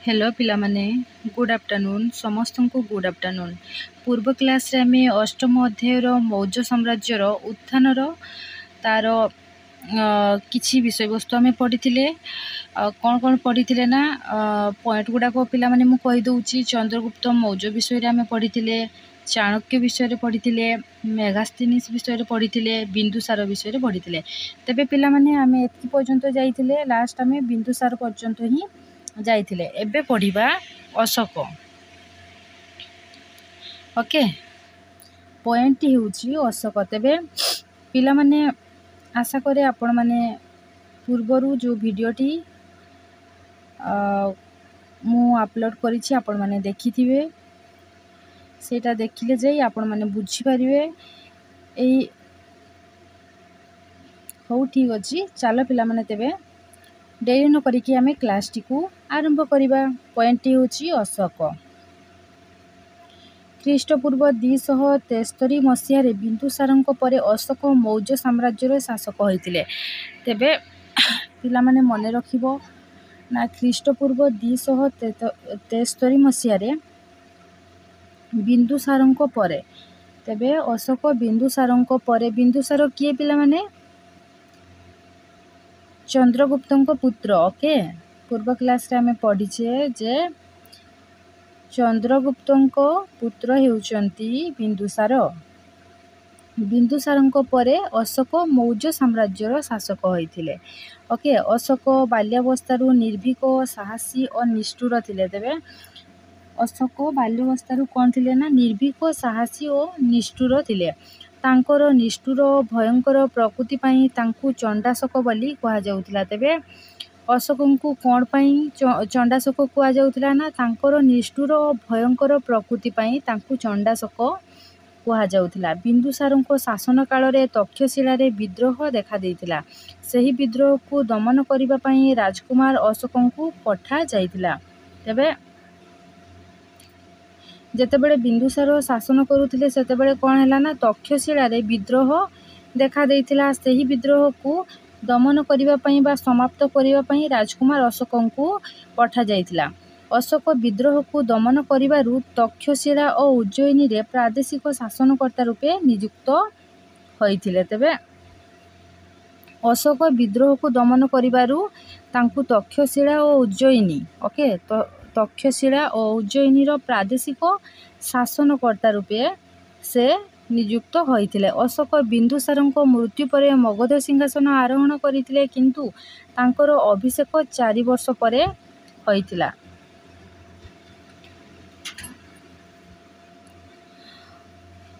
Hello पिला माने good afternoon समस्त को गुड आफ्टरनून। पूर्व क्लास रे आमे अष्टम अध्यायर मौर्य साम्राज्यर उत्थानर तार किछि विषय वस्तु आमे पढ़िथिले। कौन कौन पढ़िथिले ना पॉइंट गुडा को पिला माने मु कहि दउची। चंद्रगुप्त मौर्य विषय रे आमे पढ़िथिले, चाणक्य विषय रे पढ़िथिले, मेगास्थिनीस विषय रे पढ़िथिले, बिंदुसार विषय रे पढ़िथिले। तबे पिला माने आमे एति पर्यंत जाइथिले, लास्ट आमे बिंदुसार पर्यंत ही जाइथिले। एबे पढ़िबा अशोक। ओके, पॉइंट हेउची अशोक। तबे पिला माने आशा करे आपण माने पूर्वरु जो वीडियोटी मु अपलोड करिछि आपण माने देखिथिबे। सेटा देखिले जाई आपण माने बुझी परिबे। एई हो ठीक अछि, चलो पिला माने तेबे डेरी न करिकि आमे क्लास टी को आरंभ करिबा। पॉइंट हेउची अशोक। ख्रीष्टपूर्व 273 मसीह रे बिंदुसारंक परे अशोक मौर्य साम्राज्यर शासक होइतिले। तेबे पिला माने मने रखिबो ना ख्रीष्टपूर्व 273 मसीह रे बिंदुसारंक परे। तेबे अशोक बिंदुसारंक परे। बिंदुसार किए पिला माने? चंद्रगुप्तंक पुत्र। ओके, पूर्व क्लास रे आमे पढ़िछे जे चंद्रगुप्तंक पुत्र हेउचंती बिंदुसार। बिंदुसारंक परे अशोक मौर्य साम्राज्यर शासक होइथिले। ओके, अशोक बाल्यावस्थारु निर्भीक, साहसी और निष्ठुर थिले। तेबे अशोक बाल्यावस्थारु कोन थिले ना निर्भीक, साहसी और निष्ठुर थिले। तांकर निष्ठुर भयंकर प्रकृति पई तांकु चंडाशोक बोली कहा जाउथिला। तेबे अशोकंकु कोन पई चंडाशोक कहा जाउथिला ना तांकर निष्ठुर और भयंकर प्रकृति पई तांकु चंडाशोक कहा जाउथिला। बिंदुसारंको शासन काल रे तक्षशिला रे विद्रोह देखा देइथिला। सही विद्रोह को दमन करिबा पई राजकुमार अशोकंकु पठा जाइथिला। तेबे जेतेबेले बिंदुसार शासन करुथिले सेतेबेले कोन हैला ना तक्षशिला रे विद्रोह देखा देइथिला। सही विद्रोह को दमन करिबा पई बा समाप्त करिबा पई राजकुमार अशोकंकु पठा जाइथिला। अशोक विद्रोह को दमन करिबारु तक्षशिला और उज्जयिनी रे प्रादेशिक शासनकर्ता रूपे नियुक्त होइथिले। तेबे अशोक विद्रोह को दमन करिबारु तांकु तक्षशिला और उज्जयिनी, ओके, तो तक्षशिला और उज्जयिनी रो प्रादेशिक शासनकर्ता रूपे से नियुक्त होइथिले। अशोक बिंदुसारंक मृत्यु परे मगध सिंहासन आरोहण करिथिले, किंतु तांकर अभिषेक 4 वर्ष परे होइथिला।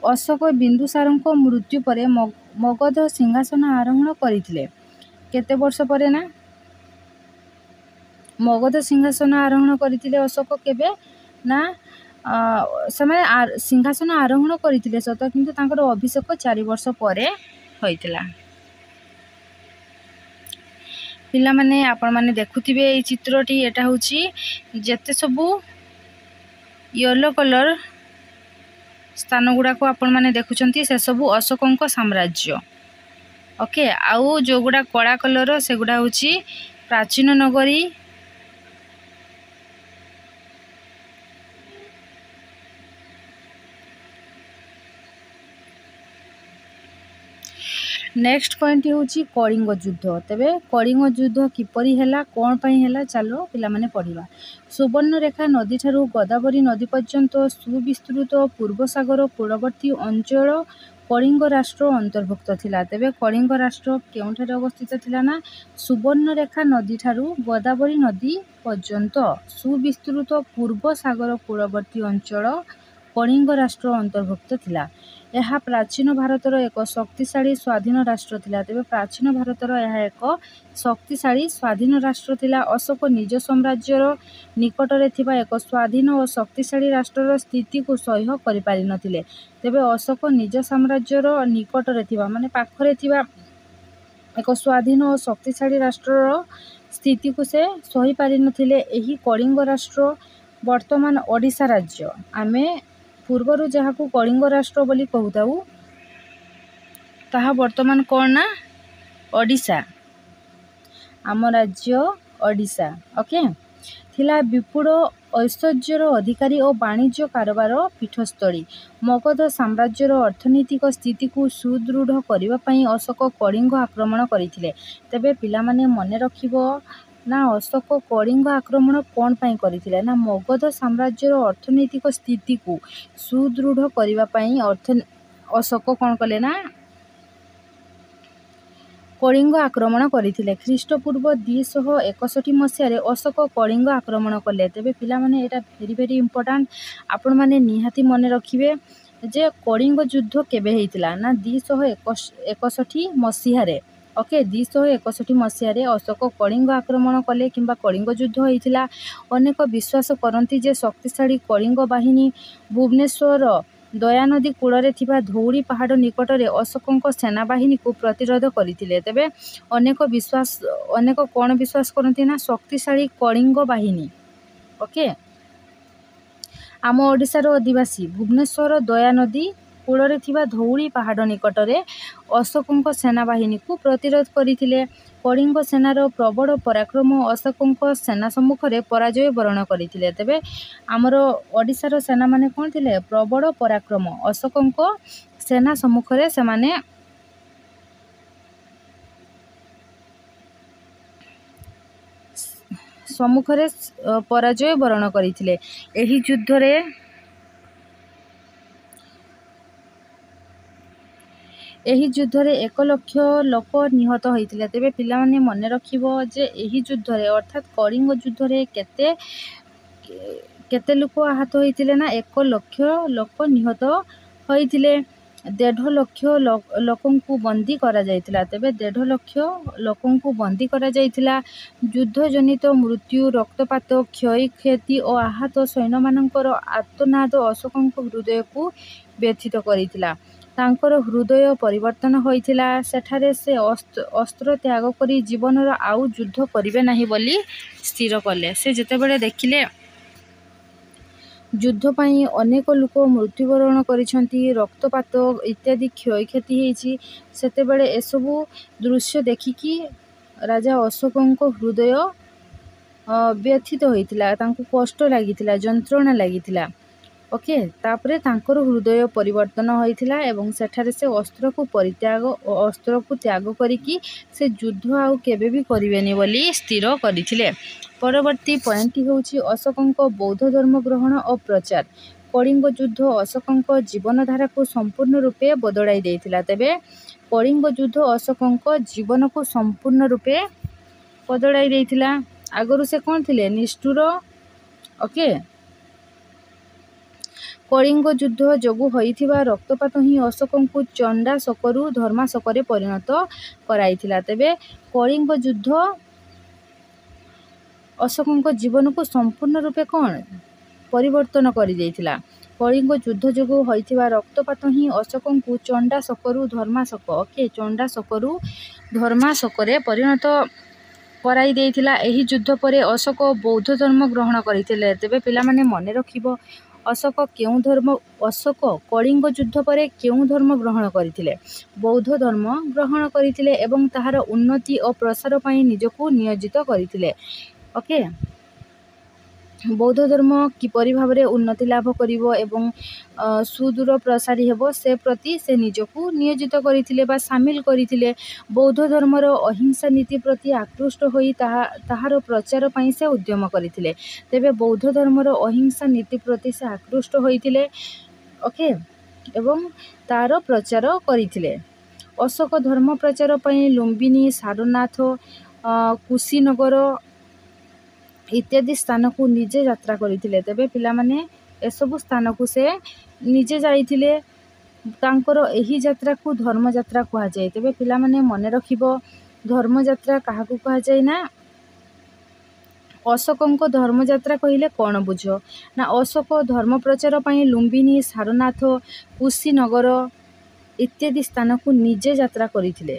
अशोक बिंदुसारंक मृत्यु परे मगध सिंहासन आरोहण करिथिले। केते वर्ष परे ना मगध सिंहासन आरोहण करिथिले अशोक केबे ना समय सिंहासन आरोहण करिथिले सत, किंतु तांकर अभिषेक 4 वर्ष परे होइथिला। पिला माने आपण माने देखुथिबे এই চিত্রটি। এটা হচ্ছে যেতে সবু येलो कलर स्थान गुड़ा को आपण माने देखुचंती से सबु अशोकंक साम्राज्य। ओके, आउ जो गुड़ा कला कलर से गुड़ा होची प्राचीन नगरी। नेक्स्ट पॉइंट होची कलिंग युद्ध। तबे कलिंग युद्ध किपरि हैला, कोन पई हैला, चलो पिला माने पढ़िबा। सुवर्णरेखा नदी ठारू गोदावरी नदी पर्यंत सुविस्तृत पूर्व सागर कूलवर्ती अंचल कलिंग राष्ट्र अंतर्भुक्त थिला। तबे कलिंग राष्ट्र केउठारे अवस्थित थिला ना सुवर्णरेखा नदी ठारू गोदावरी नदी पर्यंत सुविस्तृत पूर्व सागर कूलवर्ती अंचल कलिंग राष्ट्र अंतर्भुक्त थिला। यह प्राचीन भारतर एक शक्तिशाली स्वाधीन राष्ट्र थिला। तेबे प्राचीन भारतर यह एक शक्तिशाली स्वाधीन राष्ट्र थिला। अशोक निज साम्राज्यर निकट रे थिबा एक स्वाधीन और शक्तिशाली राष्ट्रर स्थिति को सह्य करि पारि नथिले। तेबे अशोक निज साम्राज्यर निकट रे थिबा माने पाखरे थिबा एक स्वाधीन और शक्तिशाली राष्ट्रर स्थिति को से सही पारि नथिले। एही कलिंग राष्ट्र वर्तमान ओडिशा राज्य। आमे पूर्वरु जहाकू कलिंग राष्ट्र बोली कहूताऊ ताहा वर्तमान कौन ना ओडिशा, आम राज्य ओडिशा। ओके, ଥିଲା ବିପୁଳ ଐଶ୍ୱର୍ଯ୍ୟର ଅଧିକାରୀ ଓ ବାଣିଜ୍ୟ କାରବାର ପୀଠସ୍ଥଳୀ। ମଗଧ ସାମ୍ରାଜ୍ୟର ଅର୍ଥନୈତିକ ସ୍ଥିତିକୁ ସୁଦୃଢ଼ କରିବା ପାଇଁ ଅଶୋକ କଳିଙ୍ଗ ଆକ୍ରମଣ କରିଥିଲେ। ତେବେ ପିଲାମାନେ ମନେ ରଖିବ ନା ଅଶୋକ କଳିଙ୍ଗ ଆକ୍ରମଣ କ'ଣ ପାଇଁ କରିଥିଲେ? ନା ମଗଧ ସାମ୍ରାଜ୍ୟର ଅର୍ଥନୈତିକ ସ୍ଥିତିକୁ ସୁଦୃଢ଼ କରିବା ପାଇଁ ଅଶୋକ କ'ଣ କଲେ ନା କଳିଙ୍ଗ ଆକ୍ରମଣ କରିଥିଲେ। ଖ୍ରୀଷ୍ଟପୂର୍ବ 261 ମସିହାରେ ଅଶୋକ କଳିଙ୍ଗ ଆକ୍ରମଣ କଲେ। ତେବେ ପିଲାମାନେ ଏଇଟା ଭେରି ଇମ୍ପୋର୍ଟାଣ୍ଟ, ଆପଣମାନେ ନିହାତି ମନେ ରଖିବେ ଯେ କଳିଙ୍ଗ ଯୁଦ୍ଧ କେବେ ହେଇଥିଲା? ନା 261 ମସିହାରେ। ଓକେ, 261 ମସିହାରେ ଅଶୋକ କଳିଙ୍ଗ ଆକ୍ରମଣ କଲେ କିମ୍ବା କଳିଙ୍ଗ ଯୁଦ୍ଧ ହେଇଥିଲା। ଅନେକ ବିଶ୍ୱାସ କରନ୍ତି ଯେ ଶକ୍ତିଶାଳୀ କଳିଙ୍ଗ ବାହିନୀ ଭୁବନେଶ୍ୱର ଦୟାନଦୀ କୂଳରେ ଥିବା ଧଉଳି ପାହାଡ଼ ନିକଟରେ ଅଶୋକଙ୍କ ସେନାବାହିନୀକୁ ପ୍ରତିରୋଧ କରିଥିଲେ। ତେବେ ଅନେକ କ'ଣ ବିଶ୍ୱାସ କରନ୍ତି ନା ଶକ୍ତିଶାଳୀ କଳିଙ୍ଗ ବାହିନୀ। ଓକେ, ଆମ ଓଡ଼ିଶାର ଅଧିବାସୀ ଭୁବନେଶ୍ୱର ଦୟାନଦୀ କୂଳରେ ଥିବା ଧଉଳି ପାହାଡ଼ ନିକଟରେ ଅଶୋକଙ୍କ ସେନାବାହିନୀକୁ ପ୍ରତିରୋଧ କରିଥିଲେ। କଳିଙ୍ଗ ସେନାର ପ୍ରବଳ ପରାକ୍ରମ ଅଶୋକଙ୍କ ସେନା ସମ୍ମୁଖରେ ପରାଜୟ ବରଣ କରିଥିଲେ। ତେବେ ଆମର ଓଡ଼ିଶାର ସେନାମାନେ କ'ଣ ଥିଲେ? ପ୍ରବଳ ପରାକ୍ରମ ଅଶୋକଙ୍କ ସେନା ସମ୍ମୁଖରେ ସେମାନେ ପରାଜୟ ବରଣ କରିଥିଲେ। ଏହି ଯୁଦ୍ଧରେ ଏହି ଯୁଦ୍ଧରେ 1 ଲକ୍ଷ ଲୋକ ନିହତ ହୋଇଥିଲେ। ତେବେ ପିଲାମାନେ ମନେ ରଖିବ ଯେ ଏହି ଯୁଦ୍ଧରେ ଅର୍ଥାତ୍ କଳିଙ୍ଗ ଯୁଦ୍ଧରେ କେତେ ଲୋକ ଆହତ ହୋଇଥିଲେ? ନା 1 ଲକ୍ଷ ଲୋକ ନିହତ ହୋଇଥିଲେ। 1.5 ଲକ୍ଷ ଲୋକଙ୍କୁ ବନ୍ଦୀ କରାଯାଇଥିଲା। ତେବେ 1.5 ଲକ୍ଷ ଲୋକଙ୍କୁ ବନ୍ଦୀ କରାଯାଇଥିଲା। ଯୁଦ୍ଧଜନିତ ମୃତ୍ୟୁ, ରକ୍ତପାତ, କ୍ଷୟକ୍ଷତି ଓ ଆହତ ସୈନ୍ୟମାନଙ୍କର ଆର୍ତ୍ତନାଦ ଅଶୋକଙ୍କ ହୃଦୟକୁ ବ୍ୟଥିତ କରିଥିଲା। ତାଙ୍କର ହୃଦୟ ପରିବର୍ତ୍ତନ ହୋଇଥିଲା। ସେଠାରେ ସେ ଅସ୍ତ୍ର ତ୍ୟାଗ କରି ଜୀବନର ଆଉ ଯୁଦ୍ଧ କରିବେ ନାହିଁ ବୋଲି ସ୍ଥିର କଲେ। ସେ ଯେତେବେଳେ ଦେଖିଲେ ଯୁଦ୍ଧ ପାଇଁ ଅନେକ ଲୋକ ମୃତ୍ୟୁବରଣ କରିଛନ୍ତି, ରକ୍ତପାତ ଇତ୍ୟାଦି କ୍ଷୟକ୍ଷତି ହେଇଛି, ସେତେବେଳେ ଏସବୁ ଦୃଶ୍ୟ ଦେଖିକି ରାଜା ଅଶୋକଙ୍କ ହୃଦୟ ବ୍ୟଥିତ ହୋଇଥିଲା। ତାଙ୍କୁ କଷ୍ଟ ଲାଗିଥିଲା, ଯନ୍ତ୍ରଣା ଲାଗିଥିଲା। ଓକେ, ତାପରେ ତାଙ୍କର ହୃଦୟ ପରିବର୍ତ୍ତନ ହୋଇଥିଲା ଏବଂ ସେଠାରେ ସେ ଅସ୍ତ୍ରକୁ ତ୍ୟାଗ କରିକି ସେ ଯୁଦ୍ଧ ଆଉ କେବେ ବି କରିବେନି ବୋଲି ସ୍ଥିର କରିଥିଲେ। ପରବର୍ତ୍ତୀ ପଏଣ୍ଟଟି ହେଉଛି ଅଶୋକଙ୍କ ବୌଦ୍ଧ ଧର୍ମ ଗ୍ରହଣ ଓ ପ୍ରଚାର। କଳିଙ୍ଗ ଯୁଦ୍ଧ ଅଶୋକଙ୍କ ଜୀବନଧାରାକୁ ସମ୍ପୂର୍ଣ୍ଣ ରୂପେ ବଦଳାଇ ଦେଇଥିଲା। ତେବେ କଳିଙ୍ଗ ଯୁଦ୍ଧ ଅଶୋକଙ୍କ ଜୀବନକୁ ସମ୍ପୂର୍ଣ୍ଣ ରୂପେ ବଦଳାଇ ଦେଇଥିଲା। ଆଗରୁ ସେ କ'ଣ ଥିଲେ? ନିଷ୍ଠୁର। ଓକେ, କଳିଙ୍ଗ ଯୁଦ୍ଧ ଯୋଗୁଁ ହୋଇଥିବା ରକ୍ତପାତ ହିଁ ଅଶୋକଙ୍କୁ ଚଣ୍ଡାଶୋକରୁ ଧର୍ମାଶୋକରେ ପରିଣତ କରାଇଥିଲା। ତେବେ କଳିଙ୍ଗ ଯୁଦ୍ଧ ଅଶୋକଙ୍କ ଜୀବନକୁ ସମ୍ପୂର୍ଣ୍ଣ ରୂପେ କ'ଣ ପରିବର୍ତ୍ତନ କରିଦେଇଥିଲା? କଳିଙ୍ଗ ଯୁଦ୍ଧ ଯୋଗୁଁ ହୋଇଥିବା ରକ୍ତପାତ ହିଁ ଅଶୋକଙ୍କୁ ଚଣ୍ଡାଶୋକରୁ ଧର୍ମାଶୋକ ଚଣ୍ଡାଶୋକରୁ ଧର୍ମାଶୋକରେ ପରିଣତ କରାଇ ଦେଇଥିଲା। ଏହି ଯୁଦ୍ଧ ପରେ ଅଶୋକ ବୌଦ୍ଧ ଧର୍ମ ଗ୍ରହଣ କରିଥିଲେ। ତେବେ ପିଲାମାନେ ମନେ ରଖିବ ଅଶୋକ କଳିଙ୍ଗ ଯୁଦ୍ଧ ପରେ କେଉଁ ଧର୍ମ ଗ୍ରହଣ କରିଥିଲେ? ବୌଦ୍ଧ ଧର୍ମ ଗ୍ରହଣ କରିଥିଲେ ଏବଂ ତାହାର ଉନ୍ନତି ଓ ପ୍ରସାର ପାଇଁ ନିଜକୁ ନିୟୋଜିତ କରିଥିଲେ। ଓକେ, ବୌଦ୍ଧ ଧର୍ମ କିପରି ଭାବରେ ଉନ୍ନତି ଲାଭ କରିବ ଏବଂ ସୁଦୂର ପ୍ରସାରୀ ହେବ ସେ ପ୍ରତି ସେ ନିଜକୁ ନିୟୋଜିତ କରିଥିଲେ ବା ସାମିଲ କରିଥିଲେ। ବୌଦ୍ଧ ଧର୍ମର ଅହିଂସା ନୀତି ପ୍ରତି ଆକୃଷ୍ଟ ହୋଇ ତାହାର ପ୍ରଚାର ପାଇଁ ସେ ଉଦ୍ୟମ କରିଥିଲେ। ତେବେ ବୌଦ୍ଧ ଧର୍ମର ଅହିଂସା ନୀତି ପ୍ରତି ସେ ଆକୃଷ୍ଟ ହୋଇଥିଲେ। ଓକେ, ଏବଂ ତାର ପ୍ରଚାର କରିଥିଲେ। ଅଶୋକ ଧର୍ମ ପ୍ରଚାର ପାଇଁ ଲୁମ୍ବିନୀ, ସାରନାଥ, କୁଶୀନଗର ଇତ୍ୟାଦି ସ୍ଥାନକୁ ନିଜେ ଯାତ୍ରା କରିଥିଲେ। ତେବେ ପିଲାମାନେ ଏସବୁ ସ୍ଥାନକୁ ସେ ନିଜେ ଯାଇଥିଲେ। ତାଙ୍କର ଏହି ଯାତ୍ରାକୁ ଧର୍ମଯାତ୍ରା କୁହାଯାଏ। ତେବେ ପିଲାମାନେ ମନେ ରଖିବ ଧର୍ମଯାତ୍ରା କାହାକୁ କୁହାଯାଏ? ନା ଅଶୋକଙ୍କ ଧର୍ମଯାତ୍ରା କହିଲେ କ'ଣ ବୁଝ? ନା ଅଶୋକ ଧର୍ମ ପ୍ରଚାର ପାଇଁ ଲୁମ୍ବିନୀ, ସାରନାଥ, କୁଶୀନଗର ଇତ୍ୟାଦି ସ୍ଥାନକୁ ନିଜେ ଯାତ୍ରା କରିଥିଲେ।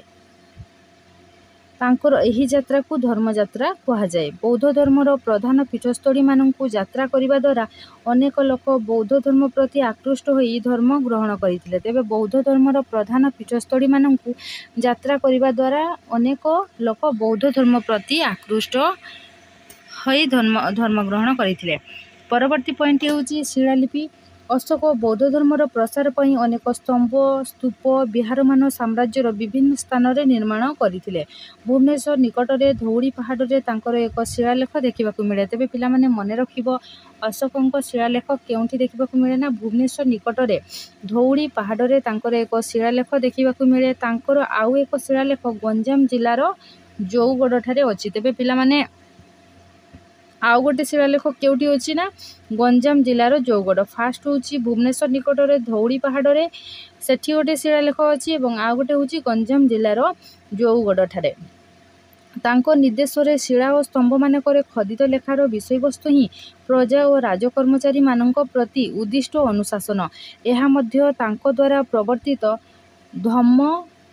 ତାଙ୍କର ଏହି ଯାତ୍ରାକୁ ଧର୍ମଯାତ୍ରା କୁହାଯାଏ। ବୌଦ୍ଧ ଧର୍ମର ପ୍ରଧାନ ପୀଠସ୍ଥଳୀମାନଙ୍କୁ ଯାତ୍ରା କରିବା ଦ୍ୱାରା ଅନେକ ଲୋକ ବୌଦ୍ଧ ଧର୍ମ ପ୍ରତି ଆକୃଷ୍ଟ ହୋଇ ଧର୍ମ ଗ୍ରହଣ କରିଥିଲେ। ତେବେ ବୌଦ୍ଧ ଧର୍ମର ପ୍ରଧାନ ପୀଠସ୍ଥଳୀମାନଙ୍କୁ ଯାତ୍ରା କରିବା ଦ୍ୱାରା ଅନେକ ଲୋକ ବୌଦ୍ଧ ଧର୍ମ ପ୍ରତି ଆକୃଷ୍ଟ ହୋଇ ଧର୍ମଗ୍ରହଣ କରିଥିଲେ। ପରବର୍ତ୍ତୀ ପଏଣ୍ଟ ହେଉଛି ଶିଳାଲିପି। ଅଶୋକ ବୌଦ୍ଧ ଧର୍ମର ପ୍ରସାର ପାଇଁ ଅନେକ ସ୍ତମ୍ଭ, ସ୍ତୂପ, ବିହାରମାନ ସାମ୍ରାଜ୍ୟର ବିଭିନ୍ନ ସ୍ଥାନରେ ନିର୍ମାଣ କରିଥିଲେ। ଭୁବନେଶ୍ୱର ନିକଟରେ ଧଉଳି ପାହାଡ଼ରେ ତାଙ୍କର ଏକ ଶିଳାଲେଖ ଦେଖିବାକୁ ମିଳେ। ତେବେ ପିଲାମାନେ ମନେ ରଖିବ, ଅଶୋକଙ୍କ ଶିଳାଲେଖ କେଉଁଠି ଦେଖିବାକୁ ମିଳେ ନା ଭୁବନେଶ୍ୱର ନିକଟରେ ଧଉଳି ପାହାଡ଼ରେ ତାଙ୍କର ଏକ ଶିଳାଲେଖ ଦେଖିବାକୁ ମିଳେ। ତାଙ୍କର ଆଉ ଏକ ଶିଳାଲେଖ ଗଞ୍ଜାମ ଜିଲ୍ଲାର ଜଉଗଡ଼ଠାରେ ଅଛି। ତେବେ ପିଲାମାନେ ଆଉ ଗୋଟେ ଶିଳାଲେଖ କେଉଁଠି ଅଛି ନା ଗଞ୍ଜାମ ଜିଲ୍ଲାର ଜଉଗଡ଼। ଫାଷ୍ଟ ହେଉଛି ଭୁବନେଶ୍ୱର ନିକଟରେ ଧଉଳି ପାହାଡ଼ରେ, ସେଠି ଗୋଟେ ଶିଳାଲେଖ ଅଛି ଏବଂ ଆଉ ଗୋଟେ ହେଉଛି ଗଞ୍ଜାମ ଜିଲ୍ଲାର ଜଉଗଡ଼ଠାରେ। ତାଙ୍କ ନିର୍ଦ୍ଦେଶରେ ଶିଳା ଓ ସ୍ତମ୍ଭମାନଙ୍କରେ ଖୋଦିତ ଲେଖାର ବିଷୟବସ୍ତୁ ହିଁ ପ୍ରଜା ଓ ରାଜକର୍ମଚାରୀମାନଙ୍କ ପ୍ରତି ଉଦ୍ଦିଷ୍ଟ ଅନୁଶାସନ। ଏହା ମଧ୍ୟ ତାଙ୍କ ଦ୍ୱାରା ପ୍ରବର୍ତ୍ତିତ ଧମ୍ମ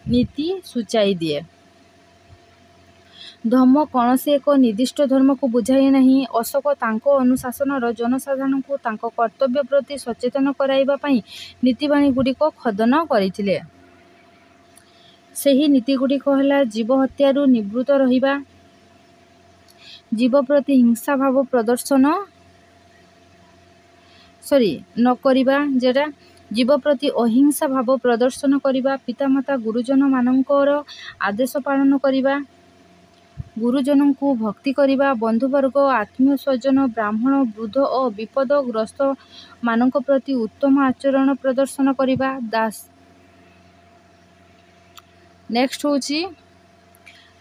ନୀତି ସୂଚାଇ ଦିଏ। ଧମ୍ମ କୌଣସି ଏକ ନିର୍ଦ୍ଦିଷ୍ଟ ଧର୍ମକୁ ବୁଝାଏ ନାହିଁ। ଅଶୋକ ତାଙ୍କ ଅନୁଶାସନର ଜନସାଧାରଣଙ୍କୁ ତାଙ୍କ କର୍ତ୍ତବ୍ୟ ପ୍ରତି ସଚେତନ କରାଇବା ପାଇଁ ନୀତିବାଣୀଗୁଡ଼ିକ ଖୋଦନ କରିଥିଲେ। ସେହି ନୀତିଗୁଡ଼ିକ ହେଲା ଜୀବ ହତ୍ୟାରୁ ନିବୃତ୍ତ ରହିବା, ଜୀବ ପ୍ରତି ହିଂସା ଭାବ ପ୍ରଦର୍ଶନ ନ କରିବା, ଯେଟା ଜୀବ ପ୍ରତି ଅହିଂସା ଭାବ ପ୍ରଦର୍ଶନ କରିବା, ପିତାମାତା ଗୁରୁଜନମାନଙ୍କର ଆଦେଶ ପାଳନ କରିବା, ଗୁରୁଜନଙ୍କୁ ଭକ୍ତି କରିବା, ବନ୍ଧୁବର୍ଗ, ଆତ୍ମୀୟ ସ୍ୱଜନ, ବ୍ରାହ୍ମଣ, ବୃଦ୍ଧ ଓ ବିପଦଗ୍ରସ୍ତମାନଙ୍କ ପ୍ରତି ଉତ୍ତମ ଆଚରଣ ପ୍ରଦର୍ଶନ କରିବା। ନେକ୍ସଟ ହେଉଛି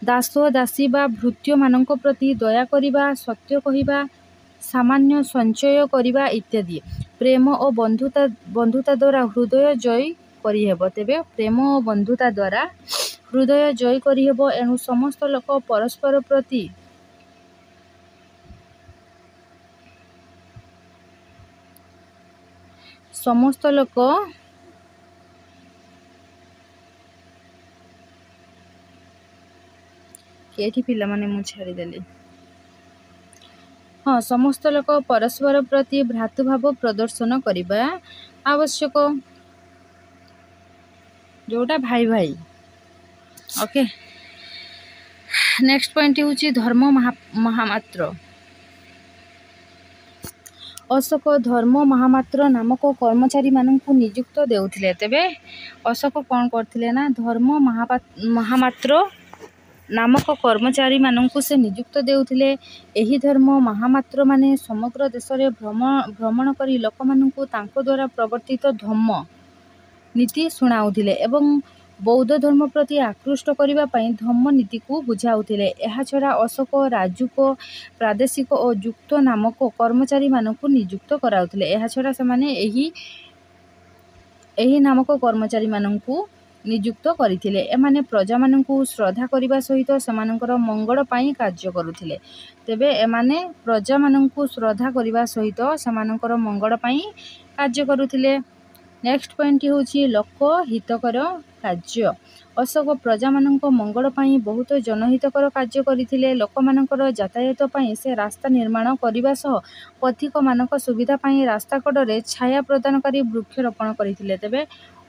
ଦାସ ଦାସୀ ବା ଭୃତ୍ୟମାନଙ୍କ ପ୍ରତି ଦୟା କରିବା, ସତ୍ୟ କହିବା, ସାମାନ୍ୟ ସଞ୍ଚୟ କରିବା ଇତ୍ୟାଦି। ପ୍ରେମ ଓ ବନ୍ଧୁତା ଦ୍ୱାରା ହୃଦୟ ଜୟ କରିହେବ। ତେବେ ପ୍ରେମ ଓ ବନ୍ଧୁତା ଦ୍ୱାରା ହୃଦୟ ଜୟ କରିହେବ। ଏଣୁ ସମସ୍ତ ଲୋକ ପରସ୍ପର ପ୍ରତି ଏଠି ପିଲାମାନେ ମୁଁ ଛାଡ଼ିଦେଲି। ସମସ୍ତ ଲୋକ ପରସ୍ପର ପ୍ରତି ଭ୍ରାତୃଭାବ ପ୍ରଦର୍ଶନ କରିବା ଆବଶ୍ୟକ, ଯେଉଁଟା ଭାଇ ଭାଇ। ଓକେ, ନେକ୍ସଟ ପଏଣ୍ଟ ହେଉଛି ଧର୍ମ ମହାମାତ୍ର। ଅଶୋକ ଧର୍ମ ମହାମାତ୍ର ନାମକ କର୍ମଚାରୀମାନଙ୍କୁ ନିଯୁକ୍ତ ଦେଉଥିଲେ। ତେବେ ଅଶୋକ କ'ଣ କରିଥିଲେ ନା ଧର୍ମ ମହାମାତ୍ର ନାମକ କର୍ମଚାରୀମାନଙ୍କୁ ସେ ନିଯୁକ୍ତ ଦେଉଥିଲେ। ଏହି ଧର୍ମ ମହାମାତ୍ରମାନେ ସମଗ୍ର ଦେଶରେ ଭ୍ରମଣ କରି ଲୋକମାନଙ୍କୁ ତାଙ୍କ ଦ୍ୱାରା ପ୍ରବର୍ତ୍ତିତ ଧମ୍ମ ନୀତି ଶୁଣାଉଥିଲେ ଏବଂ ବୌଦ୍ଧ ଧର୍ମ ପ୍ରତି ଆକୃଷ୍ଟ କରିବା ପାଇଁ ଧମ୍ମ ନୀତିକୁ ବୁଝାଉଥିଲେ। ଏହାଛଡ଼ା ଅଶୋକ ରାଜୁକ, ପ୍ରାଦେଶିକ ଓ ଯୁକ୍ତ ନାମକ କର୍ମଚାରୀମାନଙ୍କୁ ନିଯୁକ୍ତ କରାଉଥିଲେ। ଏହାଛଡ଼ା ସେମାନେ ଏହି ନାମକ କର୍ମଚାରୀମାନଙ୍କୁ ନିଯୁକ୍ତ କରିଥିଲେ। ଏମାନେ ପ୍ରଜାମାନଙ୍କୁ ଶ୍ରଦ୍ଧା କରିବା ସହିତ ସେମାନଙ୍କର ମଙ୍ଗଳ ପାଇଁ କାର୍ଯ୍ୟ କରୁଥିଲେ। ତେବେ ଏମାନେ ପ୍ରଜାମାନଙ୍କୁ ଶ୍ରଦ୍ଧା କରିବା ସହିତ ସେମାନଙ୍କର ମଙ୍ଗଳ ପାଇଁ କାର୍ଯ୍ୟ କରୁଥିଲେ। ନେକ୍ସଟ ପଏଣ୍ଟ ହେଉଛି ଲୋକ ହିତକର କାର୍ଯ୍ୟ। ଅଶୋକ ପ୍ରଜାମାନଙ୍କ ମଙ୍ଗଳ ପାଇଁ ବହୁତ ଜନହିତକର କାର୍ଯ୍ୟ କରିଥିଲେ। ଲୋକମାନଙ୍କର ଯାତାୟାତ ପାଇଁ ସେ ରାସ୍ତା ନିର୍ମାଣ କରିବା ସହ ପଥିକମାନଙ୍କ ସୁବିଧା ପାଇଁ ରାସ୍ତା କଡ଼ରେ ଛାୟା ପ୍ରଦାନକାରୀ ବୃକ୍ଷ ରୋପଣ କରିଥିଲେ। ତେବେ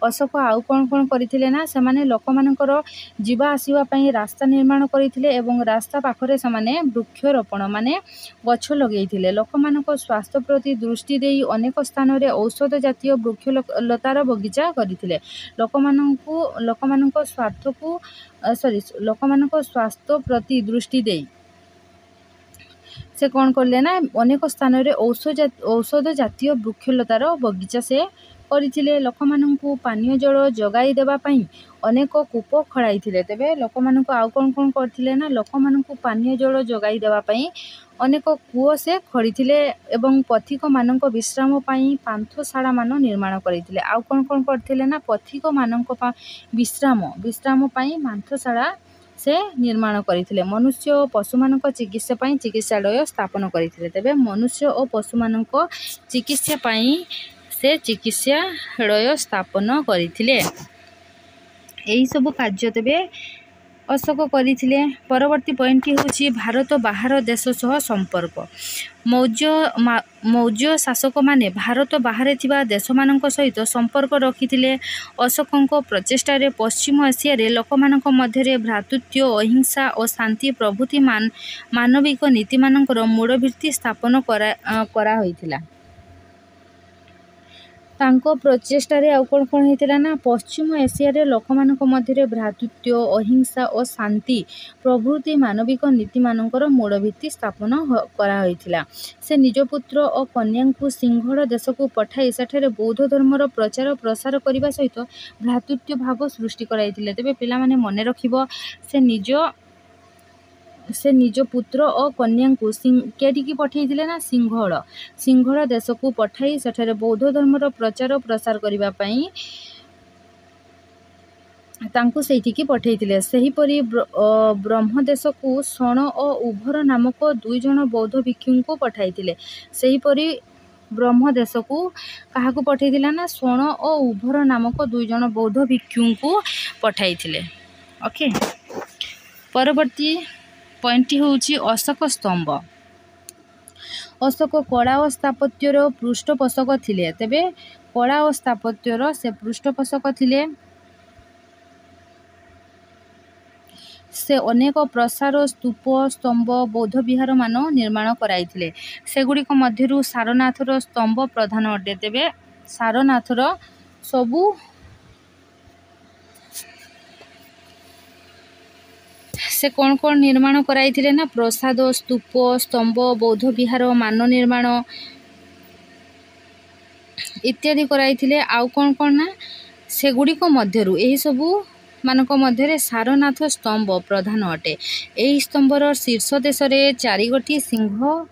ଅଶୋକ ଆଉ କ'ଣ କରିଥିଲେ ନା ସେମାନେ ଲୋକମାନଙ୍କର ଯିବା ଆସିବା ପାଇଁ ରାସ୍ତା ନିର୍ମାଣ କରିଥିଲେ ଏବଂ ରାସ୍ତା ପାଖରେ ସେମାନେ ବୃକ୍ଷରୋପଣ ଗଛ ଲଗାଇଥିଲେ। ଲୋକମାନଙ୍କ ସ୍ୱାସ୍ଥ୍ୟ ପ୍ରତି ଦୃଷ୍ଟି ଦେଇ ଅନେକ ସ୍ଥାନରେ ଔଷଧ ଜାତୀୟ ବୃକ୍ଷଲତାର ବଗିଚା କରିଥିଲେ। ଲୋକମାନଙ୍କ ସ୍ୱାସ୍ଥ୍ୟ ପ୍ରତି ଦୃଷ୍ଟି ଦେଇ ସେ କ'ଣ କଲେ ନା ଅନେକ ସ୍ଥାନରେ ଔଷଧ ଜାତୀୟ ବୃକ୍ଷଲତାର ବଗିଚା ସେ କରିଥିଲେ। ଲୋକମାନଙ୍କୁ ପାନୀୟ ଜଳ ଯୋଗାଇ ଦେବା ପାଇଁ ଅନେକ କୂପ ଖୋଳାଇଥିଲେ। ତେବେ ଲୋକମାନଙ୍କୁ ଆଉ କ'ଣ କରିଥିଲେ ନା ଲୋକମାନଙ୍କୁ ପାନୀୟ ଜଳ ଯୋଗାଇ ଦେବା ପାଇଁ ଅନେକ କୂଅ ସେ ଖୋଳିଥିଲେ ଏବଂ ପଥିକମାନଙ୍କ ବିଶ୍ରାମ ପାଇଁ ପାନ୍ଥଶାଳାମାନ ନିର୍ମାଣ କରିଥିଲେ। ଆଉ କ'ଣ କରିଥିଲେ ନା ପଥିକମାନଙ୍କ ବିଶ୍ରାମ ପାଇଁ ପାନ୍ଥଶାଳା ସେ ନିର୍ମାଣ କରିଥିଲେ। ମନୁଷ୍ୟ ଓ ପଶୁମାନଙ୍କ ଚିକିତ୍ସା ପାଇଁ ଚିକିତ୍ସାଳୟ ସ୍ଥାପନ କରିଥିଲେ। ତେବେ ମନୁଷ୍ୟ ଓ ପଶୁମାନଙ୍କ ଚିକିତ୍ସା ପାଇଁ ସେ ଚିକିତ୍ସାଳୟ ସ୍ଥାପନ କରିଥିଲେ। ଏହିସବୁ କାର୍ଯ୍ୟ ତେବେ अशोक करथिले। परवर्ती पॉइंट होची भारत बाहर देश सह संपर्क। मौर्य शासक माने भारत बाहर थिबा देश मानक सहित संपर्क रखिथिले। अशोकଙ୍କ प्रचेष्टारे पश्चिम एशिया रे लोकमानक मध्यरे भ्रातृत्व, अहिंसा और शांति प्रभृति मानविक नीति मानकर मूलभित्ति स्थापन करा होइथिला। तांको प्रचेष्टारे आउ कोन हेतिला ना पश्चिम एशिया रे लोकमानक मध्यरे भ्रातृत्व, अहिंसा और शांति प्रभृति मानविक नीति मानकर मूलभित्ति स्थापन करा होइथिला। से निज पुत्र और कन्या को सिंहल देश को पठाई सेठारे बौद्ध धर्मर प्रचार प्रसार करने सहित भ्रातृत्व भाव सृष्टि कराइथिले। तेबे पिला माने मने रखिबो से निज पुत्र और कन्या को केटिकी पठाइथिले ना सिंहल देश को पठाई सेठारे बौद्ध धर्मर प्रचार प्रसार करबा पई तांको सेठिकी पठाइथिले। सेहीपरि ब्रह्मदेश को शण और उभर नामक 2 जन बौद्ध भिक्षु को पठाइथिले। सेहीपरि ब्रह्मदेश को कहा को पठाइथिला ना शण और उभर नामक 2 जन बौद्ध भिक्षु को पठाइथिले। ओके, परवर्ती पॉइंट होची अशोक स्तंभ। अशोक कला और स्थापत्यर पृष्ठपोषक थिले। तेबे कला और स्थापत्यर से पृष्ठपोषक थिले। से अनेक प्रसार स्तूप, स्तंभ, बौद्ध विहार मान निर्माण कराइथिले। सेगुड़िक मध्यरु सारनाथर स्तंभ प्रधान अटे। तेबे सारनाथर सबु से कौन कौन निर्माण कराइथिले ना प्रसाद, स्तूप, स्तंभ, बौद्ध विहार मान निर्माण इत्यादि कराइथिले। आउ कौन कौन ना सेगुड़िक मध्यरु एही सबु मानक मध्यरे सारनाथ स्तंभ प्रधान अटे। एही स्तंभर शीर्ष देश रे 4 गोटी सिंह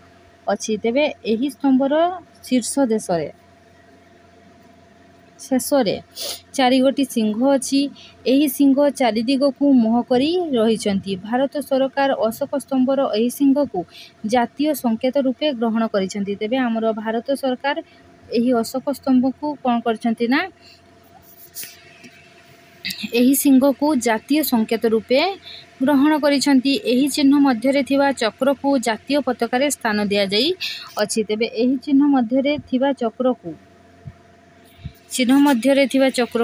अछि। तेबे एही स्तंभर शीर्ष देश रे शेषरे 4 गोटी सिंह अछि। एही सिंह 4 दिग को मुह करी रहिचंती। भारत सरकार अशोक स्तंभर एही सिंह को जातीय संकेत रूपे ग्रहण करिसंती। तेबे हमर भारत सरकार एही अशोक स्तंभ को कोन करचंती ना एही सिंह को जातीय संकेत रूपे ग्रहण करिसंती। एही चिन्ह मध्यरे थिबा चक्र को जातीय पताका रे स्थान दिया जाई अछि। तेबे एही चिन्ह मध्यरे थिबा चक्र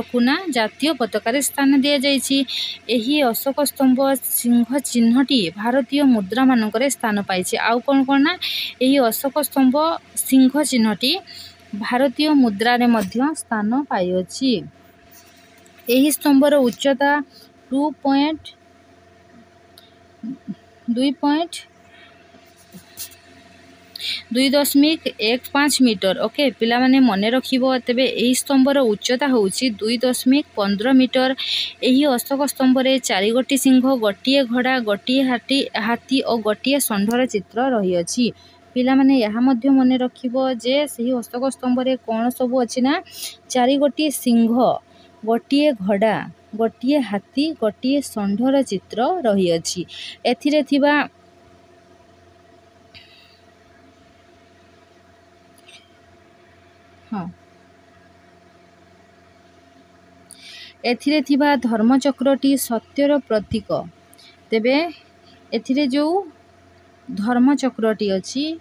को ना जातीय पताका रे स्थान दिया जाइछि। एही अशोक स्तंभ सिंह चिन्हटी भारतीय मुद्रा मानकरे स्थान पाइछि। आउ कोन कोन ना एही अशोक स्तंभ सिंह चिन्हटी भारतीय मुद्रा रे मध्य स्थान पाइछि। एही स्तंभर उच्चता 2.15 मीटर। ओके, पिला माने मने रखिबो। तेबे एही स्तंभर उच्चता होउछि 2.15 मीटर। एही अशोक स्तंभरे 4 गोटी सिंह, गोटिए घोड़ा, गोटिए हाथी और गोटिए षंढर चित्र रही अछि। पिला माने यहा मध्य मने रखिबो जे सही अशोक स्तंभरे कोन सब अछि ना 4 गोटी सिंह, गोटिए घोड़ा, गोटिए हाथी, गोटिए षंढर चित्र रही अछि। एथिरे थिबा एथिरे थिबा धर्मचक्रटी सत्यर प्रतीक। तेबे एथिरे जो धर्मचक्रटी अछि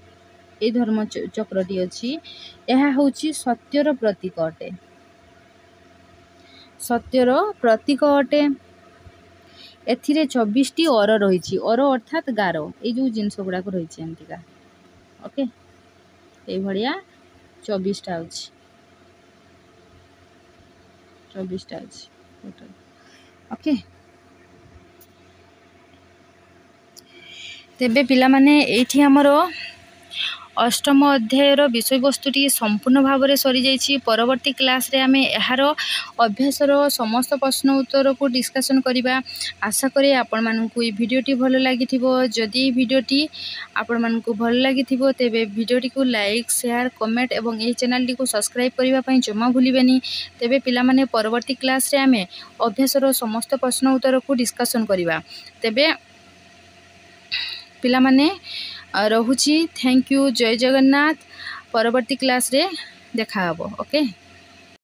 ए धर्मचक्रटी अछि एहा होछि सत्यर प्रतीक अटे। सत्यर प्रतीक अटे। एथिरे 24टी और रहिछि। और अर्थात गारो ए जो जिंस गुडा को रहिछि एंतिका। ओके, ए भलिया 24टा अछि। 24टा अछि टोटल। ओके, तेबे पिला माने एठी हमरो अष्टम अध्यायर विषय वस्तुटी संपूर्ण भाव में सरी जाइछि। परवर्ती क्लास रे आमे एहार अभ्यासर समस्त प्रश्न उत्तर को डिस्कशन करिबा। आशा करी आपण मानकु ए वीडियोटी भलो लागिथिबो। जदि वीडियोटी आपण मानकु भलो लागिथिबो तेबे वीडियोटी को लाइक, शेयर, कमेंट एवं ए चैनल टी को सब्सक्राइब करिबा पई जमा भूलिबेनी। तेबे पिला माने परवर्ती क्लास रे आमे अभ्यासर समस्त प्रश्न उत्तर को डिस्कशन करिबा। तेबे पिला माने रहुची। Thank you. जय जगन्नाथ। परवर्ती क्लास रे देखा हबो। ओके।